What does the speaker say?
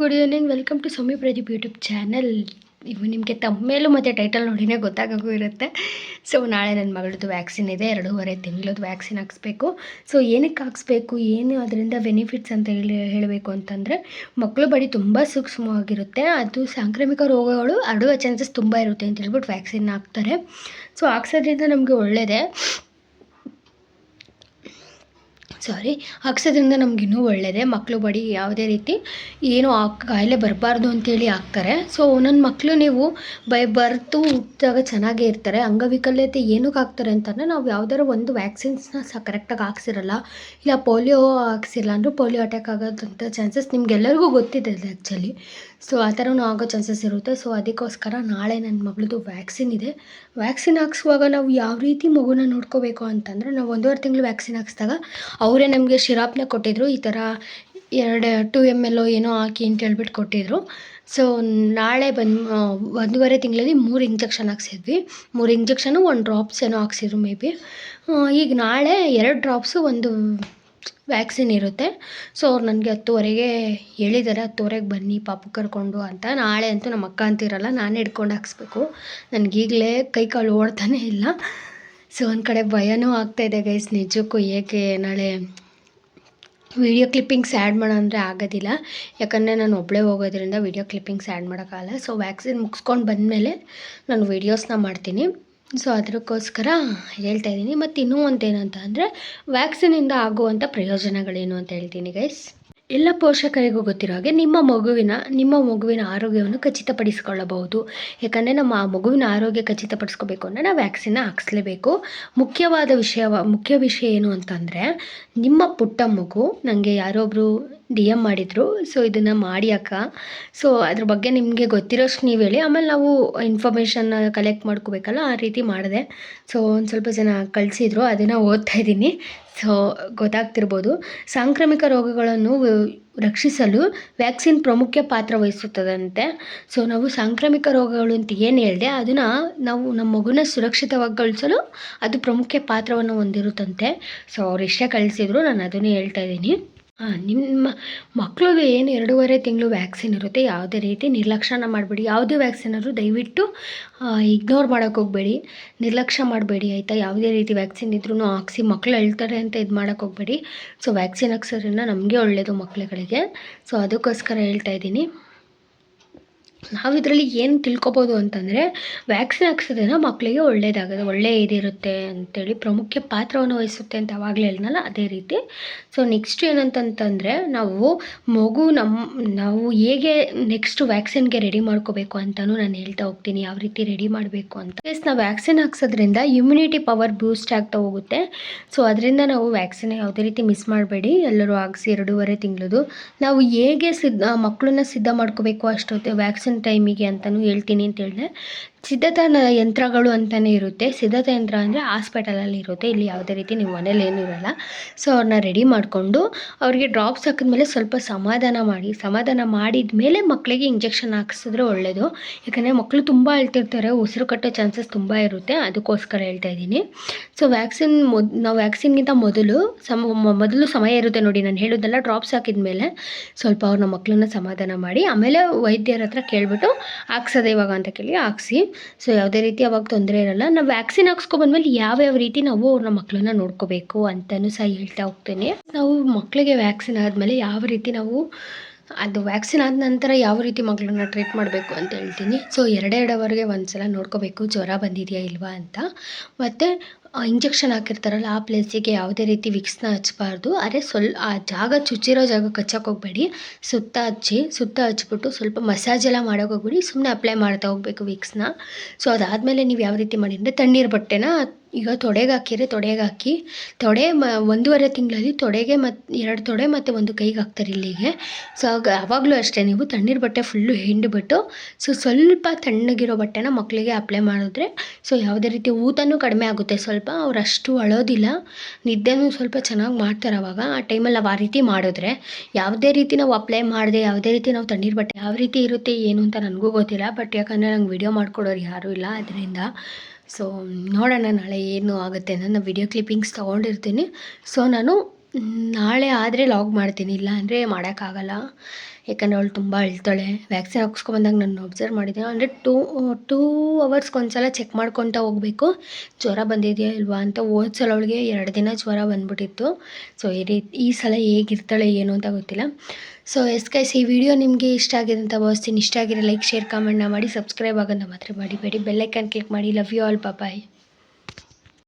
Good evening. Welcome to Soumya Pradeep YouTube channel. ಇವು ನಿಮಗೆ ತಮ್ಮೇಲೂ ಮತ್ತು ಟೈಟಲ್ ನೋಡಿನೇ ಗೊತ್ತಾಗೋ ಇರುತ್ತೆ. ಸೊ ನಾಳೆ ನನ್ನ ಮಗಳದ್ದು ವ್ಯಾಕ್ಸಿನ್ ಇದೆ, 2.5 ತಿಂಗಳದ್ದು ವ್ಯಾಕ್ಸಿನ್ ಹಾಕ್ಸ್ಬೇಕು. ಸೊ ಏನಕ್ಕೆ ಹಾಕ್ಸ್ಬೇಕು, ಏನು ಅದರಿಂದ ಬೆನಿಫಿಟ್ಸ್ ಅಂತ ಹೇಳಬೇಕು ಅಂತಂದರೆ, ಮಕ್ಕಳು ಬಡಿ ತುಂಬ ಸೂಕ್ಷ್ಮವಾಗಿರುತ್ತೆ. ಅದು ಸಾಂಕ್ರಾಮಿಕ ರೋಗಗಳು ಹರಡುವ ಚಾನ್ಸಸ್ ತುಂಬ ಇರುತ್ತೆ ಅಂತ ಹೇಳ್ಬಿಟ್ಟು ವ್ಯಾಕ್ಸಿನ್ ಹಾಕ್ತಾರೆ. ಸೊ ಹಾಕ್ಸೋದ್ರಿಂದ ನಮಗೆ ಒಳ್ಳೆಯದೇ. ಹಾಕ್ಸೋದ್ರಿಂದ ನಮಗಿನ್ನೂ ಒಳ್ಳೆಯದೇ. ಮಕ್ಕಳು ಬಡಿ ಯಾವುದೇ ರೀತಿ ಏನೂ ಕಾಯಿಲೆ ಬರಬಾರ್ದು ಅಂತೇಳಿ ಹಾಕ್ತಾರೆ. ಸೊ ಒಂದೊಂದು ಮಕ್ಕಳು ನೀವು ಬರ್ತು ಹುಟ್ಟಿದಾಗ ಚೆನ್ನಾಗೇ ಇರ್ತಾರೆ. ಅಂಗವಿಕಲತೆ ಏನಕ್ಕೆ ಹಾಕ್ತಾರೆ ಅಂತಂದರೆ, ನಾವು ಯಾವ್ದಾದ್ರು ಒಂದು ವ್ಯಾಕ್ಸಿನ್ಸ್ನ ಕರೆಕ್ಟಾಗಿ ಹಾಕ್ಸಿರಲ್ಲ, ಇಲ್ಲ ಪೋಲಿಯೋ ಹಾಕ್ಸಿಲ್ಲ ಅಂದರೆ ಪೋಲಿಯೋ ಅಟ್ಯಾಕ್ ಆಗೋದಂಥ ಚಾನ್ಸಸ್ ನಿಮ್ಗೆಲ್ಲರಿಗೂ ಗೊತ್ತಿದೆ ಅದು ಆ್ಯಕ್ಚುಲಿ. ಸೊ ಆ ಥರನೂ ಆಗೋ ಚಾನ್ಸಸ್ ಇರುತ್ತೆ. ಸೊ ಅದಕ್ಕೋಸ್ಕರ ನಾಳೆ ನನ್ನ ಮಗಳದ್ದು ವ್ಯಾಕ್ಸಿನ್ ಇದೆ. ವ್ಯಾಕ್ಸಿನ್ ಹಾಕ್ಸುವಾಗ ನಾವು ಯಾವ ರೀತಿ ಮಗುನ ನೋಡ್ಕೋಬೇಕು ಅಂತಂದರೆ, ನಾವು 1.5 ತಿಂಗಳು ವ್ಯಾಕ್ಸಿನ್ ಹಾಕ್ಸಿದಾಗ ಅವರೇ ನಮಗೆ ಶಿರಾಪ್ನ ಕೊಟ್ಟಿದ್ದರು. ಈ ಥರ 2 ml ಏನೋ ಹಾಕಿ ಅಂತ ಹೇಳ್ಬಿಟ್ಟು ಕೊಟ್ಟಿದ್ದರು. ಸೊ ನಾಳೆ 1.5 ತಿಂಗಳಲ್ಲಿ 3 ಇಂಜೆಕ್ಷನ್ ಹಾಕ್ಸಿದ್ವಿ. 3 ಇಂಜೆಕ್ಷನು 1 ಡ್ರಾಪ್ಸ್ ಏನೋ ಹಾಕ್ಸಿದ್ರು ಮೇ ಬಿ. ಈಗ ನಾಳೆ 2 ಡ್ರಾಪ್ಸು 1 ವ್ಯಾಕ್ಸಿನ್ ಇರುತ್ತೆ. ಸೊ ಅವ್ರು ನನಗೆ 10:30ಗೆ ಹೇಳಿದ್ದಾರೆ, 10:30ಗೆ ಬನ್ನಿ ಪಾಪು ಕರ್ಕೊಂಡು ಅಂತ. ನಾಳೆ ಅಂತೂ ನಮ್ಮ ಅಕ್ಕ ಅಂತಿರಲ್ಲ, ನಾನೇ ಹಿಡ್ಕೊಂಡು ಹಾಕ್ಸ್ಬೇಕು. ನನಗೀಗಲೇ ಕೈ ಕಾಲು ಓಡ್ತಾನೆ ಇಲ್ಲ. ಸೊ ಒಂದು ಕಡೆ ಭಯನೂ ಆಗ್ತಾಯಿದೆ ಗೈಸ್ ನಿಜಕ್ಕೂ. ಏಕೆ ನಾಳೆ ವೀಡಿಯೋ ಕ್ಲಿಪ್ಪಿಂಗ್ಸ್ ಆ್ಯಡ್ ಮಾಡೋ ಅಂದರೆ ಆಗೋದಿಲ್ಲ, ಯಾಕಂದರೆ ನಾನು ಒಬ್ಬಳೇ ಹೋಗೋದ್ರಿಂದ ವೀಡಿಯೋ ಕ್ಲಿಪ್ಪಿಂಗ್ಸ್ ಆ್ಯಡ್ ಮಾಡೋಕ್ಕಾಗಲ್ಲ. ಸೊ ವ್ಯಾಕ್ಸಿನ್ ಮುಗಿಸ್ಕೊಂಡು ಬಂದಮೇಲೆ ನಾನು ವೀಡಿಯೋಸ್ನ ಮಾಡ್ತೀನಿ. ಸೊ ಅದಕ್ಕೋಸ್ಕರ ಹೇಳ್ತಾಯಿದ್ದೀನಿ. ಮತ್ತು ಇನ್ನೂ ಒಂದು ಏನಂತ ಅಂದರೆ, ವ್ಯಾಕ್ಸಿನಿಂದ ಆಗುವಂಥ ಪ್ರಯೋಜನಗಳೇನು ಅಂತ ಹೇಳ್ತೀನಿ ಗೈಸ್. ಎಲ್ಲ ಪೋಷಕರಿಗೂ ಗೊತ್ತಿರೋ ಹಾಗೆ ನಿಮ್ಮ ಮಗುವಿನ ಆರೋಗ್ಯವನ್ನು ಖಚಿತಪಡಿಸಿಕೊಳ್ಳಬಹುದು. ಯಾಕಂದರೆ ನಮ್ಮ ಮಗುವಿನ ಆರೋಗ್ಯ ಖಚಿತಪಡಿಸ್ಕೋಬೇಕು ಅಂದರೆ ನಾವು ವ್ಯಾಕ್ಸಿನ್ನ ಹಾಕ್ಸ್ಲೇಬೇಕು. ಮುಖ್ಯ ವಿಷಯ ಏನು ಅಂತಂದರೆ, ನಿಮ್ಮ ಪುಟ್ಟ ಮಗು ನನಗೆ ಯಾರೊಬ್ಬರು DM ಮಾಡಿದರು. ಸೊ ಇದನ್ನು ಮಾಡಿ ಅಕ್ಕ, ಸೊ ಅದ್ರ ಬಗ್ಗೆ ನಿಮಗೆ ಗೊತ್ತಿರೋಷ್ಟು ನೀವು ಹೇಳಿ, ಆಮೇಲೆ ನಾವು ಇನ್ಫಾರ್ಮೇಷನ್ನ ಕಲೆಕ್ಟ್ ಮಾಡ್ಕೋಬೇಕಲ್ಲ, ಆ ರೀತಿ ಮಾಡಿದೆ. ಸೊ ಒಂದು ಸ್ವಲ್ಪ ಜನ ಕಳಿಸಿದ್ರು, ಅದನ್ನು ಓದ್ತಾ ಇದ್ದೀನಿ. ಸೊ ಗೊತ್ತಾಗ್ತಿರ್ಬೋದು. ಸಾಂಕ್ರಾಮಿಕ ರೋಗಗಳನ್ನು ರಕ್ಷಿಸಲು ವ್ಯಾಕ್ಸಿನ್ ಪ್ರಮುಖ ಪಾತ್ರ ವಹಿಸುತ್ತದಂತೆ. ಸೊ ನಾವು ಸಾಂಕ್ರಾಮಿಕ ರೋಗಗಳು ಅಂತ ಏನು ಹೇಳಿದೆ, ಅದನ್ನು ನಾವು ನಮ್ಮ ಮಗುನ ಸುರಕ್ಷಿತವಾಗಿಗೊಳಿಸಲು ಅದು ಪ್ರಮುಖ ಪಾತ್ರವನ್ನು ಹೊಂದಿರುತ್ತಂತೆ. ಸೊ ಅವ್ರು ಇಷ್ಟೇ ಕಳಿಸಿದ್ರು, ನಾನು ಅದನ್ನೇ ಹೇಳ್ತಾ ಇದ್ದೀನಿ. ನಿಮ್ಮ ಮಕ್ಕಳಿಗೆ ಏನು 2.5 ತಿಂಗಳು ವ್ಯಾಕ್ಸಿನ್ ಇರುತ್ತೆ, ಯಾವುದೇ ರೀತಿ ನಿರ್ಲಕ್ಷ್ಯನ ಮಾಡಬೇಡಿ. ಯಾವುದೇ ವ್ಯಾಕ್ಸಿನ್ ಆದರೂ ದಯವಿಟ್ಟು ಇಗ್ನೋರ್ ಮಾಡೋಕ್ಕೆ ಹೋಗಬೇಡಿ, ನಿರ್ಲಕ್ಷ್ಯ ಮಾಡಬೇಡಿ ಆಯಿತಾ. ಯಾವುದೇ ರೀತಿ ವ್ಯಾಕ್ಸಿನ್ ಇದ್ರೂ ಹಾಕ್ಸಿ, ಮಕ್ಕಳು ಅಳ್ತಾರೆ ಅಂತ ಇದು ಮಾಡೋಕ್ಕೆ ಹೋಗಬೇಡಿ. ಸೊ ವ್ಯಾಕ್ಸಿನ್ ಹಾಕ್ಸೋದ್ರಿಂದ ನಮಗೆ ಒಳ್ಳೆಯದು ಮಕ್ಕಳುಗಳಿಗೆ. ಸೊ ಅದಕ್ಕೋಸ್ಕರ ಹೇಳ್ತಾ ಇದ್ದೀನಿ. ನಾವು ಇದರಲ್ಲಿ ಏನು ತಿಳ್ಕೊಬೋದು ಅಂತಂದರೆ, ವ್ಯಾಕ್ಸಿನ್ ಹಾಕ್ಸೋದ್ರಿಂದ ಮಕ್ಕಳಿಗೆ ಒಳ್ಳೆಯ ಇದಿರುತ್ತೆ ಅಂತೇಳಿ, ಪ್ರಮುಖ ಪಾತ್ರವನ್ನು ವಹಿಸುತ್ತೆ ಅಂತ ಆವಾಗಲೇ ಹೇಳಿದ್ನಲ್ಲ, ಅದೇ ರೀತಿ. ಸೊ ನೆಕ್ಸ್ಟ್ ಏನಂತಂತಂದರೆ, ನಾವು ಹೇಗೆ ನೆಕ್ಸ್ಟು ವ್ಯಾಕ್ಸಿನ್ಗೆ ರೆಡಿ ಮಾಡ್ಕೋಬೇಕು ಅಂತಲೂ ನಾನು ಹೇಳ್ತಾ ಹೋಗ್ತೀನಿ, ಯಾವ ರೀತಿ ರೆಡಿ ಮಾಡಬೇಕು ಅಂತ. ನಾವು ವ್ಯಾಕ್ಸಿನ್ ಹಾಕ್ಸೋದ್ರಿಂದ ಇಮ್ಯುನಿಟಿ ಪವರ್ ಬೂಸ್ಟ್ ಆಗ್ತಾ ಹೋಗುತ್ತೆ. ಸೊ ಅದರಿಂದ ನಾವು ವ್ಯಾಕ್ಸಿನ್ ಯಾವುದೇ ರೀತಿ ಮಿಸ್ ಮಾಡಬೇಡಿ, ಎಲ್ಲರೂ ಹಾಕ್ಸಿ 2.5 ತಿಂಗಳದು. ನಾವು ಹೇಗೆ ಮಕ್ಕಳನ್ನ ಸಿದ್ಧ ಮಾಡ್ಕೋಬೇಕು ಅಷ್ಟೊತ್ತೆ ವ್ಯಾಕ್ಸಿನ್ ಟೈಮಿಗೆ ಅಂತಲೂ ಹೇಳ್ತೀನಿ ಅಂತ ಹೇಳಿದೆ. ಸಿದ್ಧತಾ ಯಂತ್ರಗಳು ಅಂತಲೇ ಇರುತ್ತೆ. ಸಿದ್ಧತಾ ಯಂತ್ರ ಅಂದರೆ ಹಾಸ್ಪಿಟಲಲ್ಲಿ ಇರುತ್ತೆ, ಇಲ್ಲಿ ಯಾವುದೇ ರೀತಿ ನೀವು ಮನೇಲಿ ಏನೂ ಇರೋಲ್ಲ. ಸೊ ಅವ್ರನ್ನ ರೆಡಿ ಮಾಡಿಕೊಂಡು ಅವ್ರಿಗೆ ಡ್ರಾಪ್ಸ್ ಹಾಕಿದ್ಮೇಲೆ ಸ್ವಲ್ಪ ಸಮಾಧಾನ ಮಾಡಿದ ಮೇಲೆ ಮಕ್ಕಳಿಗೆ ಇಂಜೆಕ್ಷನ್ ಹಾಕಿಸಿದ್ರೆ ಒಳ್ಳೆಯದು. ಯಾಕಂದರೆ ಮಕ್ಕಳು ತುಂಬ ಅಳ್ತಿರ್ತಾರೆ, ಉಸಿರು ಕಟ್ಟೋ ಚಾನ್ಸಸ್ ತುಂಬ ಇರುತ್ತೆ, ಅದಕ್ಕೋಸ್ಕರ ಹೇಳ್ತಾ ಇದ್ದೀನಿ. ಸೊ ನಾವು ವ್ಯಾಕ್ಸಿನ್ಗಿಂತ ಮೊದಲು ಸಮಯ ಇರುತ್ತೆ ನೋಡಿ, ನಾನು ಹೇಳೋದೆಲ್ಲ ಡ್ರಾಪ್ಸ್ ಹಾಕಿದ ಮೇಲೆ ಸ್ವಲ್ಪ ಅವ್ರನ್ನ ಮಕ್ಕಳನ್ನ ಸಮಾಧಾನ ಮಾಡಿ, ಆಮೇಲೆ ವೈದ್ಯರ ಹತ್ರ ಕೇಳಿಬಿಟ್ಟು ಹಾಕ್ಸೋದೆ ಇವಾಗ ಅಂತ ಕೇಳಿ ಹಾಕ್ಸಿ. ಸೊ ಯಾವುದೇ ರೀತಿ ಅವಾಗ ತೊಂದರೆ ಇರಲ್ಲ. ನಾವು ವ್ಯಾಕ್ಸಿನ್ ಹಾಕ್ಸ್ಕೊಬಂದ್ಮೇಲೆ ಯಾವ್ಯಾವ ರೀತಿ ನಾವು ಅವ್ರನ್ನ ಮಕ್ಕಳನ್ನ ನೋಡ್ಕೋಬೇಕು ಅಂತಲೂ ಸಹ ಹೇಳ್ತಾ ಹೋಗ್ತೇನೆ. ನಾವು ಮಕ್ಕಳಿಗೆ ವ್ಯಾಕ್ಸಿನ್ ಆದಮೇಲೆ ಯಾವ ರೀತಿ ನಾವು ಅದು ವ್ಯಾಕ್ಸಿನ್ ಆದ ನಂತರ ಯಾವ ರೀತಿ ಮಕ್ಕಳನ್ನ ಟ್ರೀಟ್ ಮಾಡಬೇಕು ಅಂತ ಹೇಳ್ತೀನಿ. ಸೊ 2 ಅವರ್ಗೆ ಒಂದು ಸಲ ನೋಡ್ಕೋಬೇಕು ಜ್ವರ ಬಂದಿದೆಯಾ ಇಲ್ವಾ ಅಂತ. ಮತ್ತು ಇಂಜೆಕ್ಷನ್ ಹಾಕಿರ್ತಾರಲ್ಲ ಆ ಪ್ಲೇಸಿಗೆ ಯಾವುದೇ ರೀತಿ ವಿಕ್ಸ್ನ ಹಚ್ಚಬಾರ್ದು. ಆದರೆ ಆ ಜಾಗ ಚುಚ್ಚಿರೋ ಜಾಗಕ್ಕೆ ಹಚ್ಚಕ್ಕೆ ಹೋಗಬೇಡಿ, ಸುತ್ತ ಹಚ್ಬಿಟ್ಟು ಸ್ವಲ್ಪ ಮಸಾಜ್ ಎಲ್ಲ ಮಾಡೋಕೆ ಹೋಗ್ಬೇಡಿ, ಸುಮ್ಮನೆ ಅಪ್ಲೈ ಮಾಡ್ತಾ ಹೋಗಬೇಕು ವಿಕ್ಸ್ನ. ಸೊ ಅದಾದಮೇಲೆ ನೀವು ಯಾವ ರೀತಿ ಮಾಡಿ ಅಂದರೆ, ತಣ್ಣೀರು ಬಟ್ಟೆನ ಈಗ ತೊಡೆಗೆ ಹಾಕಿ 1.5 ತಿಂಗಳಲ್ಲಿ ತೊಡೆಗೆ 2 ತೊಡೆ ಮತ್ತು 1 ಕೈಗೆ ಹಾಕ್ತಾರೆ ಇಲ್ಲಿಗೆ. ಸೊ ಆವಾಗಲೂ ಅಷ್ಟೇ, ನೀವು ತಣ್ಣೀರು ಬಟ್ಟೆ ಫುಲ್ಲು ಹಿಂಡಿಬಿಟ್ಟು ಸ್ವಲ್ಪ ತಣ್ಣಗಿರೋ ಬಟ್ಟೆನ ಮಕ್ಕಳಿಗೆ ಅಪ್ಲೈ ಮಾಡಿದ್ರೆ ಸೊ ಯಾವುದೇ ರೀತಿ ಊತನೂ ಕಡಿಮೆ ಆಗುತ್ತೆ. ಸ್ವಲ್ಪ ಅವ್ರು ಅಷ್ಟು ಅಳೋದಿಲ್ಲ, ನಿದ್ದೆನೂ ಸ್ವಲ್ಪ ಚೆನ್ನಾಗಿ ಮಾಡ್ತಾರೆ ಅವಾಗ. ಆ ಟೈಮಲ್ಲಿ ನಾವು ಆ ರೀತಿ ಮಾಡಿದ್ರೆ, ಯಾವುದೇ ರೀತಿ ನಾವು ಅಪ್ಲೈ ಮಾಡದೆ ಯಾವುದೇ ರೀತಿ ನಾವು ತಣ್ಣೀರು ಬಟ್ಟೆ ಯಾವ ರೀತಿ ಇರುತ್ತೆ ಏನು ಅಂತ ನನಗೂ ಗೊತ್ತಿಲ್ಲ. ಬಟ್ ಯಾಕಂದರೆ ನಂಗೆ ವಿಡಿಯೋ ಮಾಡ್ಕೊಡೋರು ಯಾರೂ ಇಲ್ಲ, ಅದರಿಂದ ಸೊ ನೋಡೋಣ ನಾಳೆ ಏನು ಆಗುತ್ತೆ. ನಾನು ವಿಡಿಯೋ ಕ್ಲಿಪ್ಪಿಂಗ್ಸ್ ತೊಗೊಂಡಿರ್ತೀನಿ. ಸೊ ನಾನು ನಾಳೆ ಆದರೆ ಲಾಗ್ ಮಾಡ್ತೀನಿ, ಇಲ್ಲ ಅಂದರೆ ಮಾಡೋಕ್ಕಾಗಲ್ಲ. ಯಾಕಂದರೆ ಅವಳು ತುಂಬ ಅಳ್ತಾಳೆ. ವ್ಯಾಕ್ಸಿನ್ ಹಾಕ್ಸ್ಕೊಂಬಂದಾಗ ನಾನು ಅಬ್ಸರ್ವ್ ಮಾಡಿದ್ದೆ. ಅಂದರೆ 2 ಅವರ್ಸ್ಗೊಂದ್ಸಲ ಚೆಕ್ ಮಾಡ್ಕೊತಾ ಹೋಗಬೇಕು, ಜ್ವರ ಬಂದಿದೆಯಾ ಇಲ್ವಾ ಅಂತ. ಹೋದ ಸಲ ಅವಳಿಗೆ 2 ದಿನ ಜ್ವರ ಬಂದ್ಬಿಟ್ಟಿತ್ತು. ಸೊ ಈ ಸಲ ಹೇಗಿರ್ತಾಳೆ ಏನು ಅಂತ ಗೊತ್ತಿಲ್ಲ. ಸೊ ಎಸ್ ಗೈಸ್, ಈ ವಿಡಿಯೋ ನಿಮಗೆ ಇಷ್ಟ ಆಗಿದೆ ಅಂತ ಭಾವಿಸ್ತೀನಿ. ಇಷ್ಟ ಆಗಿರೋ ಲೈಕ್, ಶೇರ್, ಕಾಮೆಂಟ್ನ ಮಾಡಿ. ಸಬ್ಸ್ಕ್ರೈಬ್ ಆಗೋದನ್ನ ಮಾತ್ರ ಮರಿಬೇಡಿ. ಬೆಲ್ ಐಕಾನ್ ಕ್ಲಿಕ್ ಮಾಡಿ. Love you all, bye.